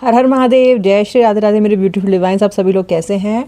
हर हर महादेव, जय श्री राधे राधे मेरे beautiful divines. आप सभी लोग कैसे हैं?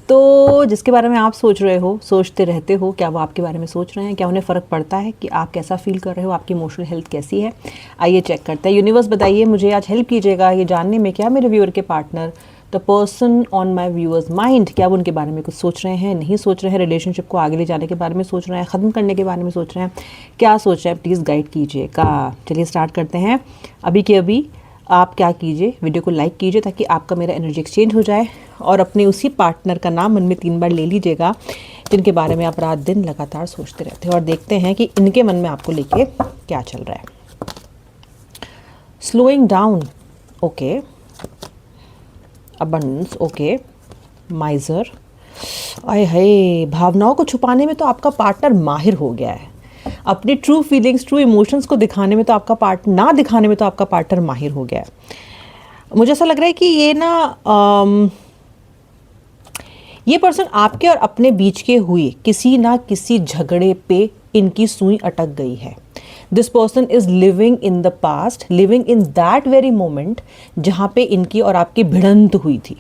तो जिसके बारे में आप सोच रहे हो, सोचते रहते हो, क्या वो आपके बारे में सोच रहे हैं? क्या उन्हें फ़र्क पड़ता है कि आप कैसा फील कर रहे हो? आपकी इमोशनल हेल्थ कैसी है? आइए चेक करते हैं। यूनिवर्स बताइए मुझे, आज हेल्प कीजिएगा ये जानने में, क्या मेरे व्यूअर के partner, the person on my viewers mind, क्या वो उनके बारे में कुछ सोच रहे हैं, नहीं सोच रहे हैं, रिलेशनशिप को आगे ले जाने के बारे में सोच रहे हैं, ख़त्म करने के बारे में सोच रहे हैं, क्या सोच रहे हैं? प्लीज़ गाइड कीजिएगा। चलिए स्टार्ट करते हैं। अभी के अभी आप क्या कीजिए, वीडियो को लाइक कीजिए ताकि आपका मेरा एनर्जी एक्सचेंज हो जाए, और अपने उसी पार्टनर का नाम मन में 3 बार ले लीजिएगा जिनके बारे में आप रात दिन लगातार सोचते रहते हो, और देखते हैं कि इनके मन में आपको लेके क्या चल रहा है। Slowing down, okay. Abundance, okay. Miser, आय हाय, भावनाओं को छुपाने में तो आपका पार्टनर माहिर हो गया है। अपनी ट्रू फीलिंग्स, ट्रू इमोशंस को दिखाने में तो आपका पार्टनर, ना दिखाने में तो आपका पार्टनर माहिर हो गया है। मुझे ऐसा लग रहा है कि ये पर्सन आपके और अपने बीच के हुए किसी ना किसी झगड़े पे इनकी सुई अटक गई है। This person is living in the past, living in that very moment जहाँ पे इनकी और आपकी भिड़ंत हुई थी।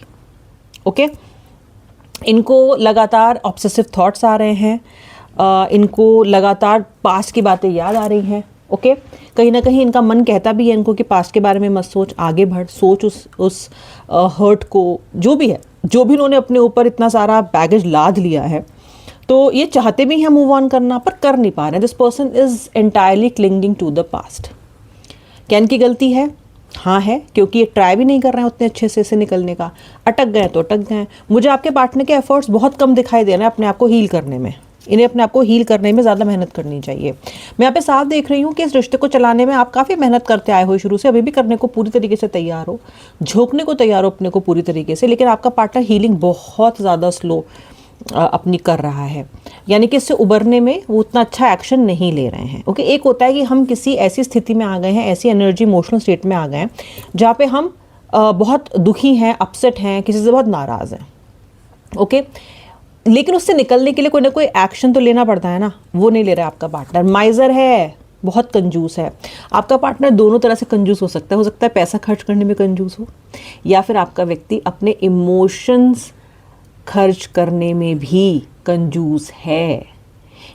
ओके इनको लगातार ऑब्सेसिव थॉट्स आ रहे हैं, इनको लगातार पास्ट की बातें याद आ रही हैं। ओके कहीं ना कहीं इनका मन कहता भी है इनको कि पास्ट के बारे में मत सोच, आगे बढ़, सोच उस हर्ट को, जो भी है, जो भी उन्होंने अपने ऊपर इतना सारा बैगेज लाद लिया है, तो ये चाहते भी हैं मूव ऑन करना पर कर नहीं पा रहे हैं। This person is entirely clinging to the past. क्या इनकी गलती है? हाँ है, क्योंकि ये ट्राई भी नहीं कर रहे हैं उतने अच्छे से इससे निकलने का। अटक गए तो अटक गए। मुझे आपके पार्टनर के एफर्ट्स बहुत कम दिखाई दे रहे हैं अपने आप को हील करने में। इन्हें अपने आप को हील करने में ज़्यादा मेहनत करनी चाहिए। मैं यहाँ पे साफ देख रही हूँ कि इस रिश्ते को चलाने में आप काफ़ी मेहनत करते आए हो शुरू से, अभी भी करने को पूरी तरीके से तैयार हो, झोंकने को तैयार हो अपने को पूरी तरीके से, लेकिन आपका पार्टनर हीलिंग बहुत ज़्यादा स्लो अपनी कर रहा है। यानी कि इससे उबरने में वो उतना अच्छा एक्शन नहीं ले रहे हैं। ओके एक होता है कि हम किसी ऐसी स्थिति में आ गए हैं, ऐसी एनर्जी इमोशनल स्टेट में आ गए हैं जहाँ पे हम बहुत दुखी हैं, अपसेट हैं, किसी से बहुत नाराज़ हैं। ओके लेकिन उससे निकलने के लिए कोई ना कोई एक्शन तो लेना पड़ता है ना, वो नहीं ले रहा है आपका पार्टनर। माइजर है, बहुत कंजूस है। आपका पार्टनर दोनों तरह से कंजूस हो सकता है पैसा खर्च करने में कंजूस हो, या फिर आपका व्यक्ति अपने इमोशंस खर्च करने में भी कंजूस है।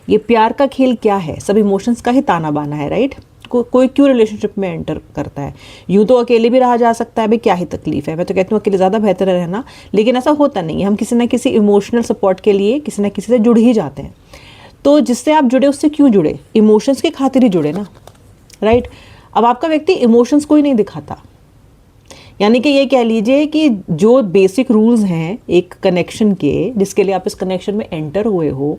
ये प्यार का खेल क्या है? सब इमोशंस का ही ताना बाना है, राइट? कोई क्यों रिलेशनशिप में एंटर करता है? यूँ तो अकेले भी रहा जा सकता है, भाई क्या ही तकलीफ है। मैं तो कहती हूँ अकेले ज़्यादा बेहतर है रहना, लेकिन ऐसा होता नहीं है। हम किसी ना किसी इमोशनल सपोर्ट के लिए किसी ना किसी से जुड़ ही जाते हैं। तो जिससे आप जुड़े उससे क्यों जुड़े? इमोशंस की खातिर ही जुड़े ना, राइट? अब आपका व्यक्ति इमोशंस को ही नहीं दिखाता, यानी कि ये कह लीजिए कि जो बेसिक रूल्स हैं एक कनेक्शन के, जिसके लिए आप इस कनेक्शन में एंटर हुए हो,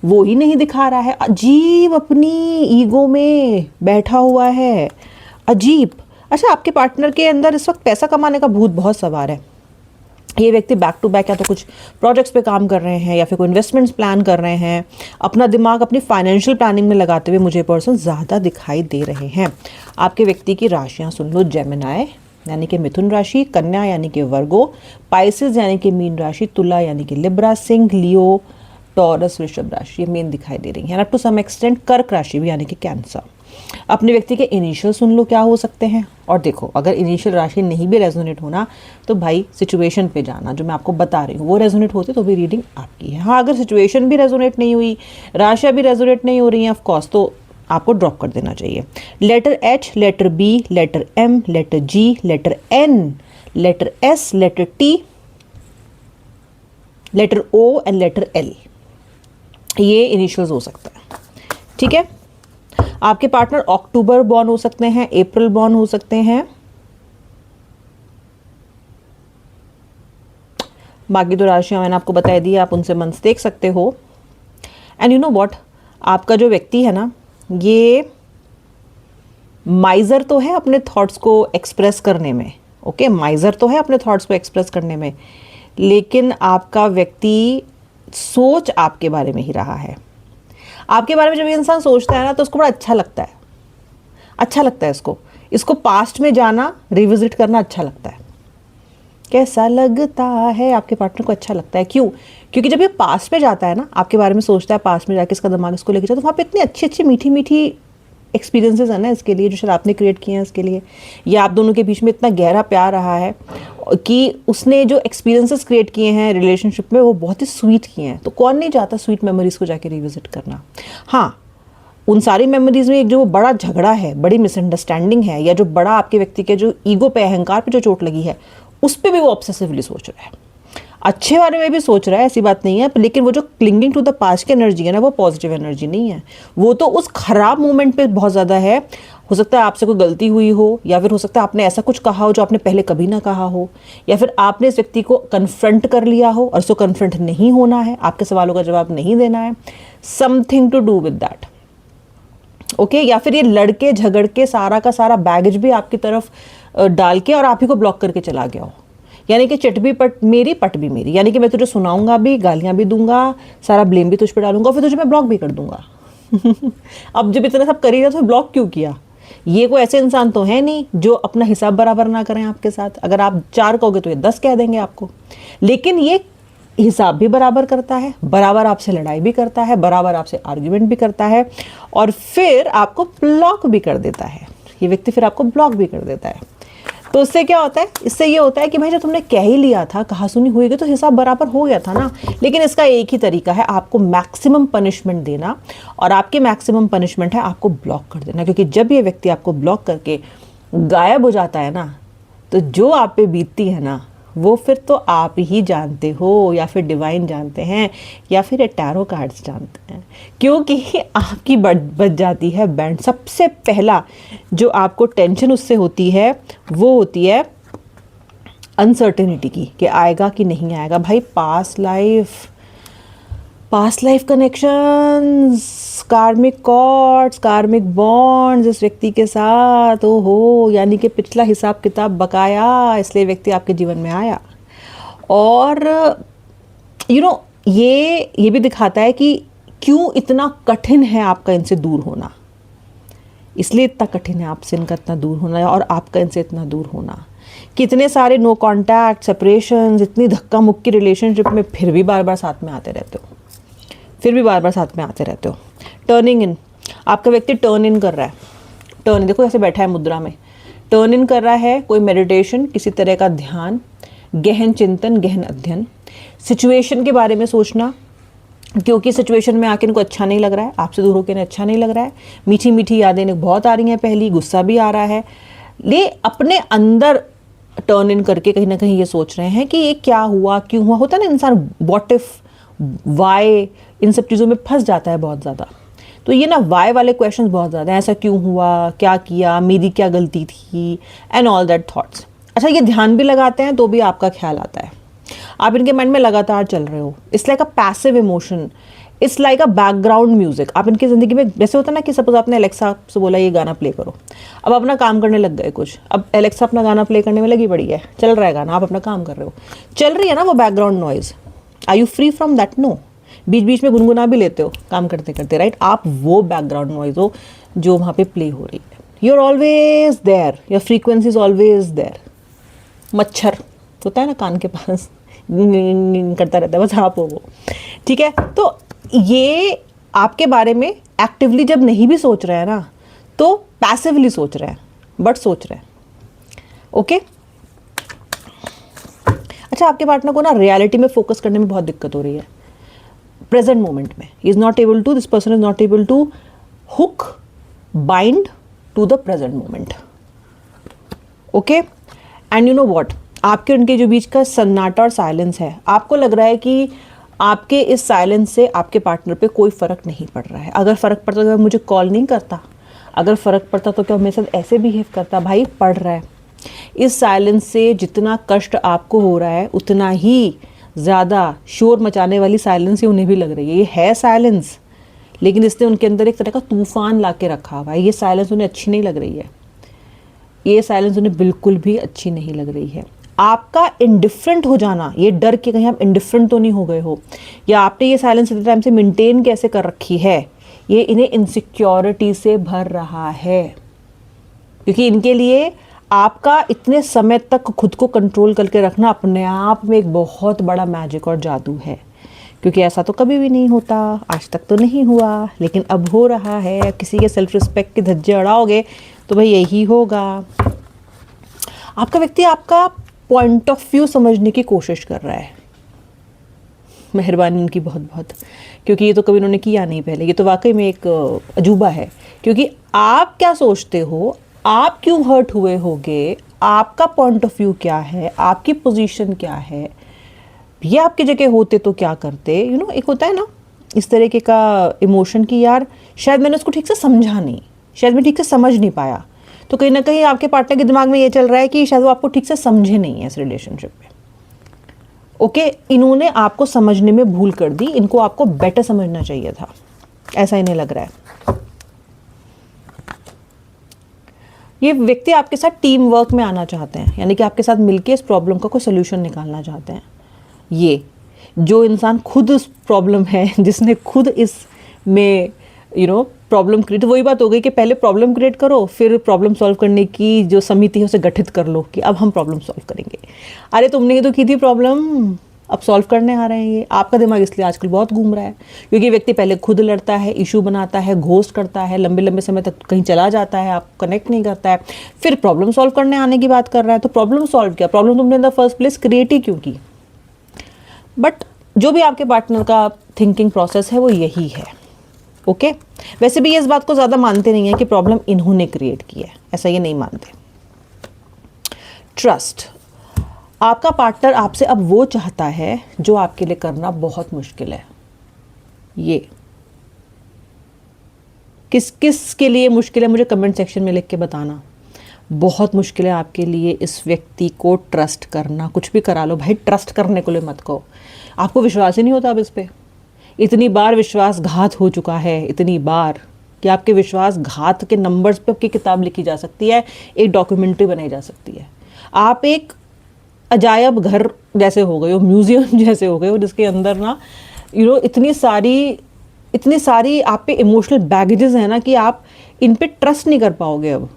वो ही नहीं दिखा रहा है। अजीब अपनी ईगो में बैठा हुआ है, अजीब। अच्छा आपके पार्टनर के अंदर इस वक्त पैसा कमाने का भूत बहुत सवार है। ये व्यक्ति बैक टू बैक या तो कुछ प्रोजेक्ट्स पे काम कर रहे हैं या फिर कोई इन्वेस्टमेंट्स प्लान कर रहे हैं, अपना दिमाग अपनी फाइनेंशियल प्लानिंग में लगाते हुए मुझे पर्सन ज़्यादा दिखाई दे रहे हैं। आपके व्यक्ति की राशियाँ सुन लो। जेमिनाई यानी कि मिथुन राशि, कन्या यानी कि वर्गो, पाइसेस यानी कि मीन राशि, तुला यानी कि लिब्रा, सिंह, लियो, टॉरस, वृषभ राशि ये मेन दिखाई दे रही है। ना टू सम एक्सटेंट कर्क राशि भी यानी कि कैंसर। अपने व्यक्ति के इनिशियल सुन लो क्या हो सकते हैं, और देखो अगर इनिशियल राशि नहीं भी रेजोनेट होना तो भाई सिचुएशन पे जाना, जो मैं आपको बता रही हूँ वो रेजोनेट होते तो भी रीडिंग आपकी है। हाँ अगर सिचुएशन भी रेजोनेट नहीं हुई, राशियाँ भी रेजोनेट नहीं हो रही हैं ऑफकोर्स, तो आपको ड्रॉप कर देना चाहिए। Letter H, letter B, letter M, letter G, letter N, letter S, letter T, letter O and letter L, ये इनिशियल्स हो सकता है। ठीक है, आपके पार्टनर अक्टूबर बॉर्न हो सकते हैं, अप्रैल बॉर्न हो सकते हैं, बाकी तो राशियां मैंने आपको बता दी, आप उनसे मंथ्स देख सकते हो। एंड यू नो व्हाट, आपका जो व्यक्ति है ना, ये माइजर तो है अपने थॉट्स को एक्सप्रेस करने में। ओके माइजर तो है अपने थॉट्स को एक्सप्रेस करने में, लेकिन आपका व्यक्ति सोच आपके बारे में ही रहा है। आपके बारे में जब ये इंसान सोचता है ना तो उसको बड़ा अच्छा लगता है, अच्छा लगता है इसको पास्ट में जाना, रिविजिट करना अच्छा लगता है। कैसा लगता है? आपके पार्टनर को अच्छा लगता है। क्यों? क्योंकि जब ये पास्ट में जाता है ना, आपके बारे में सोचता है, पास्ट में जाके इसका दिमाग इसको लेके जाता है, तो वहाँ पे इतनी अच्छी अच्छी मीठी मीठी एक्सपीरियंसेस है ना इसके लिए, जो शायद आपने क्रिएट किए हैं इसके लिए, या आप दोनों के बीच में इतना गहरा प्यार रहा है कि उसने जो एक्सपीरियंसेस क्रिएट किए हैं रिलेशनशिप में वो बहुत ही स्वीट किए हैं। तो कौन नहीं चाहता स्वीट मेमोरीज को जाके रिविजिट करना। हाँ, उन सारी मेमोरीज में एक जो बड़ा झगड़ा है, बड़ी मिसअंडरस्टैंडिंग है, या जो बड़ा आपके व्यक्ति के जो ईगो पे, अहंकार पे जो चोट लगी है, उस पर भी वो ऑब्सेसिवली सोच रहा है। अच्छे बारे में भी सोच रहा है, ऐसी बात नहीं है, लेकिन वो जो क्लिंगिंग टू द पास्ट की एनर्जी है ना, वो पॉजिटिव एनर्जी नहीं है। वो तो उस खराब मोमेंट पे बहुत ज़्यादा है। हो सकता है आपसे कोई गलती हुई हो, या फिर हो सकता है आपने ऐसा कुछ कहा हो जो आपने पहले कभी ना कहा हो, या फिर आपने इस व्यक्ति को कन्फ्रंट कर लिया हो और उसको कन्फ्रंट नहीं होना है, आपके सवालों का जवाब नहीं देना है, something to do with that. Okay, या फिर ये लड़के झगड़ के सारा का सारा बैगेज भी आपकी तरफ डाल के और आप ही को ब्लॉक करके चला गया हो। यानी कि चिट भी पट मेरी, पट भी मेरी, यानी कि मैं तुझे सुनाऊंगा भी, गालियां भी दूंगा, सारा ब्लेम भी तुझ पे डालूंगा, फिर तुझे मैं ब्लॉक भी कर दूंगा। अब जब इतना सब कर ही रहा तो ब्लॉक क्यों किया? ये कोई ऐसे इंसान तो है नहीं जो अपना हिसाब बराबर ना करें आपके साथ। अगर आप 4 कहोगे तो ये 10 कह देंगे आपको, लेकिन ये हिसाब भी बराबर करता है, बराबर आपसे लड़ाई भी करता है, बराबर आपसे आर्ग्यूमेंट भी करता है, और फिर आपको ब्लॉक भी कर देता है। ये व्यक्ति फिर आपको ब्लॉक भी कर देता है। तो उससे क्या होता है? इससे ये होता है कि भाई जब तुमने कह ही लिया था, कहा सुनी हुई गई, तो हिसाब बराबर हो गया था ना। लेकिन इसका एक ही तरीका है, आपको मैक्सिमम पनिशमेंट देना, और आपके मैक्सिमम पनिशमेंट है आपको ब्लॉक कर देना। क्योंकि जब ये व्यक्ति आपको ब्लॉक करके गायब हो जाता है ना, तो जो आप पे बीतती है ना, वो फिर तो आप ही जानते हो, या फिर डिवाइन जानते हैं, या फिर टैरो कार्ड्स जानते हैं। क्योंकि आपकी बच जाती है बैंड। सबसे पहला जो आपको टेंशन उससे होती है वो होती है अनसर्टेनिटी की, कि आएगा कि नहीं आएगा। भाई पास्ट लाइफ कनेक्शंस, कार्मिक कॉर्ड्स, कार्मिक बॉन्ड्स इस व्यक्ति के साथ, ओहो, यानी कि पिछला हिसाब किताब बकाया, इसलिए व्यक्ति आपके जीवन में आया। और ये भी दिखाता है कि क्यों इतना कठिन है आपका इनसे दूर होना। इसलिए इतना कठिन है आपसे इनका इतना दूर होना, और आपका इनसे इतना दूर होना। कितने सारे नो कॉन्टैक्ट, सेपरेशंस, इतनी धक्का मुक्की रिलेशनशिप में फिर भी बार बार साथ में आते रहते हो। टर्निंग इन, आपका व्यक्ति टर्न इन कर रहा है। टर्न, देखो ऐसे बैठा है मुद्रा में, टर्न इन कर रहा है। कोई मेडिटेशन, किसी तरह का ध्यान, गहन चिंतन, गहन अध्ययन, सिचुएशन के बारे में सोचना, क्योंकि सिचुएशन में आके इनको अच्छा नहीं लग रहा है, आपसे दूर होकर इन्हें अच्छा नहीं लग रहा है। मीठी मीठी यादें इन्हें बहुत आ रही हैं, पहली गुस्सा भी आ रहा है। ले अपने अंदर टर्न इन करके कहीं ना कहीं ये सोच रहे हैं कि ये क्या हुआ, क्यों हुआ। होता है ना इंसान व्हाट इफ, वाई, इन सब चीज़ों में फंस जाता है बहुत ज़्यादा। तो ये ना वाई वाले क्वेश्चंस बहुत ज़्यादा हैं, ऐसा क्यों हुआ, क्या किया, मेरी क्या गलती थी, एंड ऑल दैट थॉट्स। अच्छा, ये ध्यान भी लगाते हैं तो भी आपका ख्याल आता है, आप इनके माइंड में लगातार चल रहे हो। It's like a passive emotion, it's like a background music. आप इनकी ज़िंदगी में जैसे होता है ना कि सपोज आपने एलेक्सा से बोला ये गाना प्ले करो, अब अपना काम करने लग गए कुछ, अब एलेक्सा अपना गाना प्ले करने में लगी पड़ी है, चल रहा है गाना, आप अपना काम कर रहे हो, चल रही है ना वो background noise. Are you free from that? No. बीच बीच में गुनगुना भी लेते हो काम करते करते, राइट? आप वो बैकग्राउंड नॉइज हो जो वहाँ पे प्ले हो रही है। You are always there, your frequency is always there. मच्छर होता है ना कान के पास, करता रहता है, बस आप हो वो, ठीक है? तो ये आपके बारे में एक्टिवली जब नहीं भी सोच रहे हैं ना, तो पैसिवली सोच रहे हैं, बट सोच रहे हैं। ओके? अच्छा, आपके पार्टनर को ना रियलिटी में फोकस करने में बहुत दिक्कत हो रही है, प्रेजेंट मोमेंट में। This person is not able to hook, bind to the present moment. Okay? And you know what, आपके उनके जो बीच का सन्नाटा और साइलेंस है, आपको लग रहा है कि आपके इस साइलेंस से आपके पार्टनर पे कोई फ़र्क नहीं पड़ रहा है। अगर फ़र्क पड़ता तो क्या मुझे कॉल नहीं करता? अगर फ़र्क पड़ता तो क्या मेरे साथ ऐसे बिहेव करता? भाई पड़ रहा है। इस साइलेंस से जितना कष्ट आपको हो रहा है, उतना ही ज़्यादा शोर मचाने वाली साइलेंस ही उन्हें भी लग रही है। ये है साइलेंस, लेकिन इसने उनके अंदर एक तरह का तूफान ला के रखा हुआ है। ये साइलेंस उन्हें अच्छी नहीं लग रही है, ये साइलेंस उन्हें बिल्कुल भी अच्छी नहीं लग रही है। आपका इंडिफरेंट हो जाना, ये डर के कहीं आप इंडिफरेंट तो नहीं हो गए हो, या आपने ये साइलेंस इतने टाइम से मेंटेन कैसे कर रखी है, ये इन्हें इनसिक्योरिटी से भर रहा है। क्योंकि इनके लिए आपका इतने समय तक खुद को कंट्रोल करके रखना अपने आप में एक बहुत बड़ा मैजिक और जादू है। क्योंकि ऐसा तो कभी भी नहीं होता, आज तक तो नहीं हुआ, लेकिन अब हो रहा है। किसी के सेल्फ रिस्पेक्ट के धज्जे अड़ाओगे तो भाई यही होगा। आपका व्यक्ति आपका पॉइंट ऑफ व्यू समझने की कोशिश कर रहा है। मेहरबानी उनकी बहुत बहुत, क्योंकि ये तो कभी उन्होंने किया नहीं पहले। ये तो वाकई में एक अजूबा है, क्योंकि आप क्या सोचते हो, आप क्यों हर्ट हुए होगे, आपका पॉइंट ऑफ व्यू क्या है, आपकी पोजीशन क्या है, ये आपकी जगह होते तो क्या करते। एक होता है ना इस तरीके का इमोशन की यार शायद मैंने उसको ठीक से समझा नहीं, शायद मैं ठीक से समझ नहीं पाया। तो कहीं ना कहीं आपके पार्टनर के दिमाग में ये चल रहा है कि शायद वो आपको ठीक से समझे नहीं है इस रिलेशनशिप में। ओके, इन्होंने आपको समझने में भूल कर दी, इनको आपको बेटर समझना चाहिए था, ऐसा इन्हें लग रहा है। ये व्यक्ति आपके साथ टीम वर्क में आना चाहते हैं, यानी कि आपके साथ मिलके इस प्रॉब्लम का कोई सोल्यूशन निकालना चाहते हैं। ये जो इंसान खुद उस प्रॉब्लम है, जिसने खुद इस में प्रॉब्लम क्रिएट, वही बात हो गई कि पहले प्रॉब्लम क्रिएट करो, फिर प्रॉब्लम सॉल्व करने की जो समिति है उसे गठित कर लो कि अब हम प्रॉब्लम सॉल्व करेंगे। अरे तुमने ये तो की थी प्रॉब्लम, अब सॉल्व करने आ रहे हैं। ये आपका दिमाग इसलिए आजकल बहुत घूम रहा है, क्योंकि व्यक्ति पहले खुद लड़ता है, इशू बनाता है, घोस्ट करता है, लंबे लंबे समय तक कहीं चला जाता है, आप कनेक्ट नहीं करता है, फिर प्रॉब्लम सॉल्व करने आने की बात कर रहा है। तो प्रॉब्लम सॉल्व किया, प्रॉब्लम तुमने in the first place create ही क्यों की। बट जो भी आपके पार्टनर का थिंकिंग प्रोसेस है वो यही है। ओके, वैसे भी ये इस बात को ज़्यादा मानते नहीं है कि प्रॉब्लम इन्होंने क्रिएट की है, ऐसा ये नहीं मानते। ट्रस्ट, आपका पार्टनर आपसे अब वो चाहता है जो आपके लिए करना बहुत मुश्किल है। ये किस किस के लिए मुश्किल है मुझे कमेंट सेक्शन में लिख के बताना। बहुत मुश्किल है आपके लिए इस व्यक्ति को ट्रस्ट करना। कुछ भी करा लो भाई, ट्रस्ट करने को लिए मत कहो। आपको विश्वास ही नहीं होता अब इस पे। इतनी बार विश्वासघात हो चुका है, इतनी बार कि आपके विश्वासघात के नंबर्स पे आपकी किताब लिखी जा सकती है, एक डॉक्यूमेंट्री बनाई जा सकती है। आप एक अजायब घर जैसे हो गए हो, म्यूजियम जैसे हो गए हो, जिसके अंदर ना इतनी सारी आप पे इमोशनल बैगेजेस हैं ना कि आप इन पे ट्रस्ट नहीं कर पाओगे अब।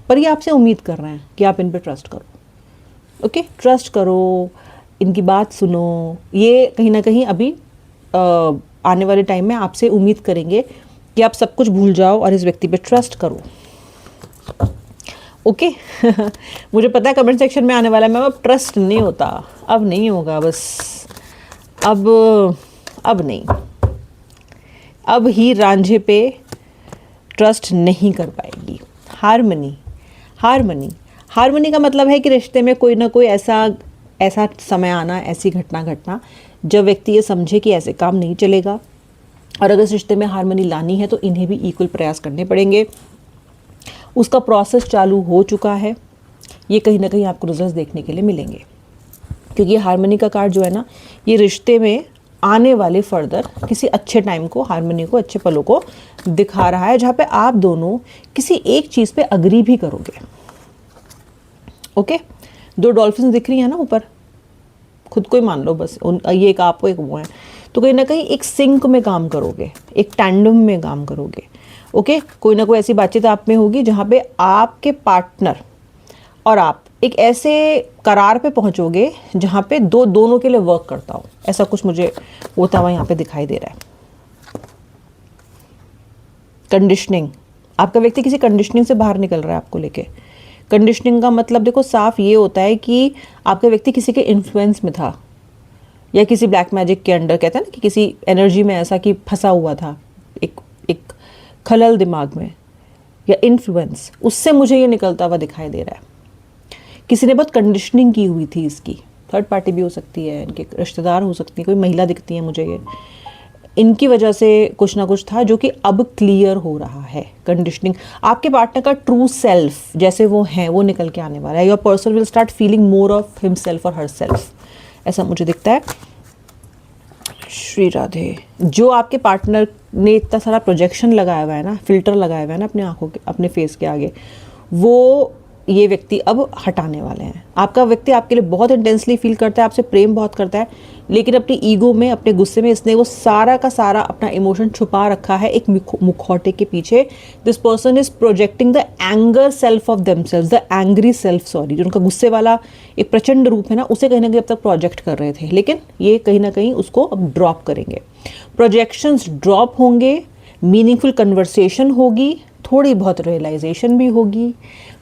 पर ये आपसे उम्मीद कर रहे हैं कि आप इन पे ट्रस्ट करो। ओके, ट्रस्ट करो, इनकी बात सुनो। ये कहीं ना कहीं अभी आने वाले टाइम में आपसे उम्मीद करेंगे कि आप सब कुछ भूल जाओ और इस व्यक्ति पे ट्रस्ट करो। ओके मुझे पता है कमेंट सेक्शन में आने वाला है, मैम अब ट्रस्ट नहीं होता, अब नहीं होगा, बस अब नहीं, अब ही रांझे पे ट्रस्ट नहीं कर पाएगी। हारमनी का मतलब है कि रिश्ते में कोई ना कोई ऐसा समय आना, ऐसी घटना घटना जब व्यक्ति ये समझे कि ऐसे काम नहीं चलेगा, और अगर इस रिश्ते में हारमनी लानी है तो इन्हें भी इक्वल प्रयास करने पड़ेंगे। उसका प्रोसेस चालू हो चुका है, ये कहीं ना कहीं आपको रिजल्ट्स देखने के लिए मिलेंगे, क्योंकि हारमनी का कार्ड जो है ना, ये रिश्ते में आने वाले फर्दर किसी अच्छे टाइम को, हारमनी को, अच्छे पलों को दिखा रहा है, जहाँ पे आप दोनों किसी एक चीज़ पे अग्री भी करोगे। ओके, 2 डॉल्फिन दिख रही है ना ऊपर, खुद को ही मान लो बस, ये एक आप हो एक वो है, तो कहीं ना कहीं एक सिंक में काम करोगे, एक टैंडम में काम करोगे। ओके, कोई ना कोई ऐसी बातचीत आप में होगी जहाँ पे आपके पार्टनर और आप एक ऐसे करार पे पहुँचोगे जहाँ पे दोनों के लिए वर्क करता हो। ऐसा कुछ मुझे होता हुआ यहाँ पे दिखाई दे रहा है। कंडीशनिंग, आपका व्यक्ति किसी कंडीशनिंग से बाहर निकल रहा है आपको लेके। कंडीशनिंग का मतलब देखो साफ ये होता है कि आपका व्यक्ति किसी के इन्फ्लुएंस में था, या किसी ब्लैक मैजिक के अंडर, कहते हैं ना कि किसी एनर्जी में ऐसा कि फंसा हुआ था, एक खलल दिमाग में या इन्फ्लुएंस, उससे मुझे ये निकलता हुआ दिखाई दे रहा है। किसी ने बहुत कंडीशनिंग की हुई थी इसकी, थर्ड पार्टी भी हो सकती है, इनके रिश्तेदार हो सकती है, कोई महिला दिखती है मुझे, ये इनकी वजह से कुछ ना कुछ था जो कि अब क्लियर हो रहा है। कंडीशनिंग, आपके पार्टनर का ट्रू सेल्फ जैसे वो हैं वो निकल के आने वाला है। Your person will start feeling more of himself और हर सेल्फ, ऐसा मुझे दिखता है। श्री राधे, जो आपके पार्टनर ने इतना सारा प्रोजेक्शन लगाया हुआ है ना, फिल्टर लगाया हुआ है ना अपने आंखों के, अपने फेस के आगे, वो ये व्यक्ति अब हटाने वाले हैं। आपका व्यक्ति आपके लिए बहुत इंटेंसली फील करता है, आपसे प्रेम बहुत करता है, लेकिन अपनी ईगो में, अपने गुस्से में इसने वो सारा का सारा अपना इमोशन छुपा रखा है एक मुखौटे के पीछे. This person is projecting the anger self of themselves, the angry self, sorry, जो उनका गुस्से वाला एक प्रचंड रूप है ना, उसे कहीं ना कहीं अब तक प्रोजेक्ट कर रहे थे, लेकिन ये कहीं ना कहीं उसको अब ड्रॉप करेंगे. प्रोजेक्शंस ड्रॉप होंगे, मीनिंगफुल कन्वर्सेशन होगी, थोड़ी बहुत रियलाइजेशन भी होगी.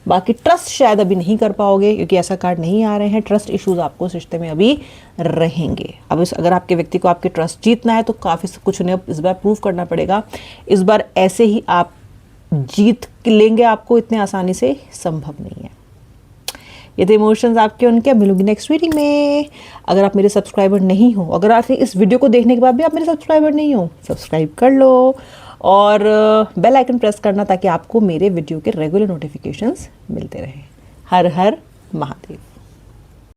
बाकी ट्रस्ट शायद अभी नहीं कर पाओगे क्योंकि ऐसा कार्ड नहीं आ रहे हैं. ट्रस्ट इश्यूज आपको इस रिश्ते में अभी रहेंगे. अब अगर आपके व्यक्ति को आपके ट्रस्ट जीतना है तो काफ़ी कुछ उन्हें इस बार प्रूव करना पड़ेगा. इस बार ऐसे ही आप जीत लेंगे, आपको इतने आसानी से संभव नहीं है. ये थे इमोशंस आपके उनके. मिलूंगी नेक्स्ट रीडिंग में. अगर आप मेरे सब्सक्राइबर नहीं हो, अगर आप इस वीडियो को देखने के बाद भी आप मेरे सब्सक्राइबर नहीं हो, सब्सक्राइब कर लो और बेल आइकन प्रेस करना ताकि आपको मेरे वीडियो के रेगुलर नोटिफिकेशंस मिलते रहें. हर हर महादेव.